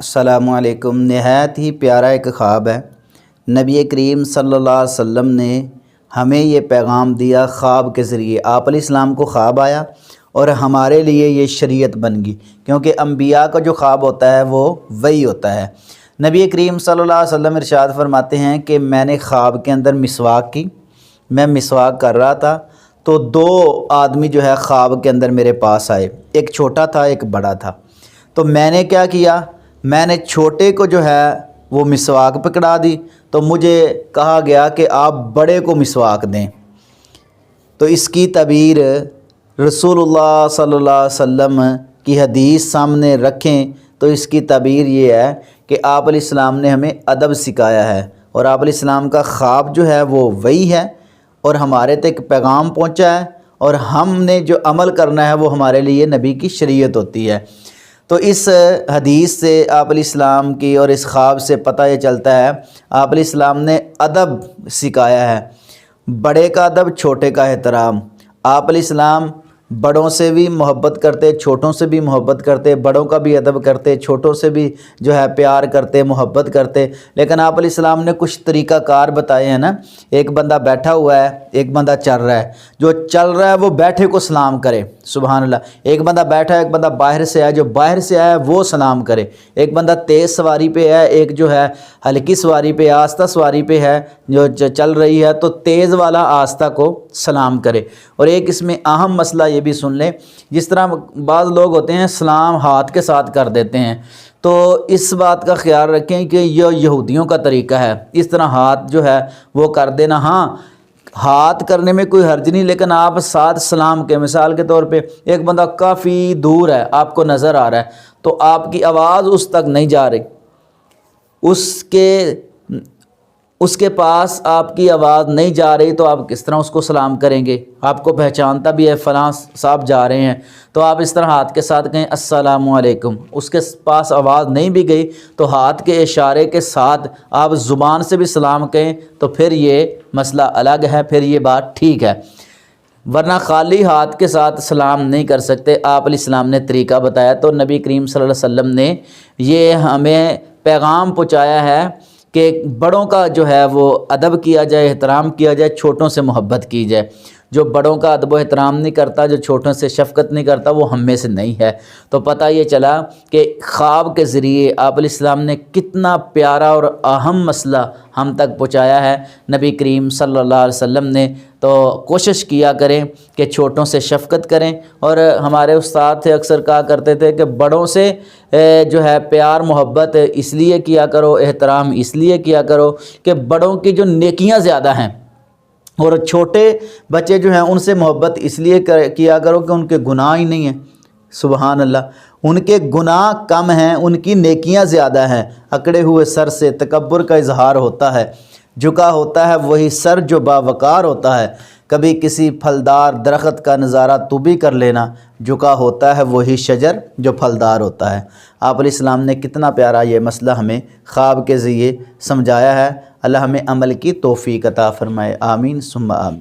السلام علیکم۔ نہایت ہی پیارا ایک خواب ہے۔ نبی کریم صلی اللہ علیہ وسلم نے ہمیں یہ پیغام دیا خواب کے ذریعے۔ آپ علیہ السلام کو خواب آیا اور ہمارے لیے یہ شریعت بن گئی، کیونکہ انبیاء کا جو خواب ہوتا ہے وہ وہی ہوتا ہے۔ نبی کریم صلی اللہ علیہ وسلم ارشاد فرماتے ہیں کہ میں نے خواب کے اندر مسواک کی، میں مسواک کر رہا تھا تو دو آدمی جو ہے خواب کے اندر میرے پاس آئے، ایک چھوٹا تھا ایک بڑا تھا۔ تو میں نے کیا کیا، میں نے چھوٹے کو جو ہے وہ مسواک پکڑا دی، تو مجھے کہا گیا کہ آپ بڑے کو مسواک دیں۔ تو اس کی تعبیر رسول اللہ صلی اللہ علیہ وسلم کی حدیث سامنے رکھیں تو اس کی تعبیر یہ ہے کہ آپ علیہ السلام نے ہمیں ادب سکھایا ہے، اور آپ علیہ السلام کا خواب جو ہے وہ وہی ہے اور ہمارے تک پیغام پہنچا ہے، اور ہم نے جو عمل کرنا ہے وہ ہمارے لیے نبی کی شریعت ہوتی ہے۔ تو اس حدیث سے آپ علیہ السلام کی اور اس خواب سے پتہ یہ چلتا ہے آپ علیہ السلام نے ادب سکھایا ہے، بڑے کا ادب، چھوٹے کا احترام۔ آپ علیہ السلام بڑوں سے بھی محبت کرتے، چھوٹوں سے بھی محبت کرتے، بڑوں کا بھی ادب کرتے، چھوٹوں سے بھی جو ہے پیار کرتے، محبت کرتے۔ لیکن آپ علیہ السلام نے کچھ طریقہ کار بتائے ہیں نا۔ ایک بندہ بیٹھا ہوا ہے، ایک بندہ چل رہا ہے، جو چل رہا ہے وہ بیٹھے کو سلام کرے، سبحان اللہ۔ ایک بندہ بیٹھا ہے، ایک بندہ باہر سے آیا، جو باہر سے آیا ہے وہ سلام کرے۔ ایک بندہ تیز سواری پہ ہے، ایک جو ہے ہلکی سواری پہ، آہستہ سواری پہ ہے جو چل رہی ہے، تو تیز والا آہستہ کو سلام کرے۔ اور ایک اس میں اہم مسئلہ یہ بھی سن لیں، جس طرح بعض لوگ ہوتے ہیں سلام ہاتھ کے ساتھ کر دیتے ہیں، تو اس بات کا خیال رکھیں کہ یہ یہودیوں کا طریقہ ہے، اس طرح ہاتھ جو ہے وہ کر دینا۔ ہاں، ہاتھ کرنے میں کوئی حرج نہیں، لیکن آپ ساتھ سلام کے، مثال کے طور پہ ایک بندہ کافی دور ہے، آپ کو نظر آ رہا ہے، تو آپ کی آواز اس تک نہیں جا رہی، اس کے پاس آپ کی آواز نہیں جا رہی، تو آپ کس طرح اس کو سلام کریں گے؟ آپ کو پہچانتا بھی ہے فلاں صاحب جا رہے ہیں، تو آپ اس طرح ہاتھ کے ساتھ کہیں السلام علیکم، اس کے پاس آواز نہیں بھی گئی تو ہاتھ کے اشارے کے ساتھ آپ زبان سے بھی سلام کہیں، تو پھر یہ مسئلہ الگ ہے، پھر یہ بات ٹھیک ہے، ورنہ خالی ہاتھ کے ساتھ سلام نہیں کر سکتے۔ آپ علیہ السلام نے طریقہ بتایا، تو نبی کریم صلی اللہ علیہ وسلم نے یہ ہمیں پیغام پہنچایا ہے کہ بڑوں کا جو ہے وہ ادب کیا جائے، احترام کیا جائے، چھوٹوں سے محبت کی جائے۔ جو بڑوں کا ادب و احترام نہیں کرتا، جو چھوٹوں سے شفقت نہیں کرتا، وہ ہم میں سے نہیں ہے۔ تو پتہ یہ چلا کہ خواب کے ذریعے آپ علیہ السلام نے کتنا پیارا اور اہم مسئلہ ہم تک پہنچایا ہے نبی کریم صلی اللہ علیہ وسلم نے۔ تو کوشش کیا کریں کہ چھوٹوں سے شفقت کریں، اور ہمارے استاد تھے اکثر کہا کرتے تھے کہ بڑوں سے جو ہے پیار محبت اس لیے کیا کرو، احترام اس لیے کیا کرو کہ بڑوں کی جو نیکیاں زیادہ ہیں، اور چھوٹے بچے جو ہیں ان سے محبت اس لیے کیا کرو کہ ان کے گناہ ہی نہیں ہیں، سبحان اللہ، ان کے گناہ کم ہیں، ان کی نیکیاں زیادہ ہیں۔ اکڑے ہوئے سر سے تکبر کا اظہار ہوتا ہے، جھکا ہوتا ہے وہی سر جو باوقار ہوتا ہے۔ کبھی کسی پھلدار درخت کا نظارہ تو بھی کر لینا، جھکا ہوتا ہے وہی شجر جو پھلدار ہوتا ہے۔ آپ علیہ السلام نے کتنا پیارا یہ مسئلہ ہمیں خواب کے ذریعے سمجھایا ہے۔ اللہ ہمیں عمل کی توفیق عطا فرمائے، آمین ثم آمین۔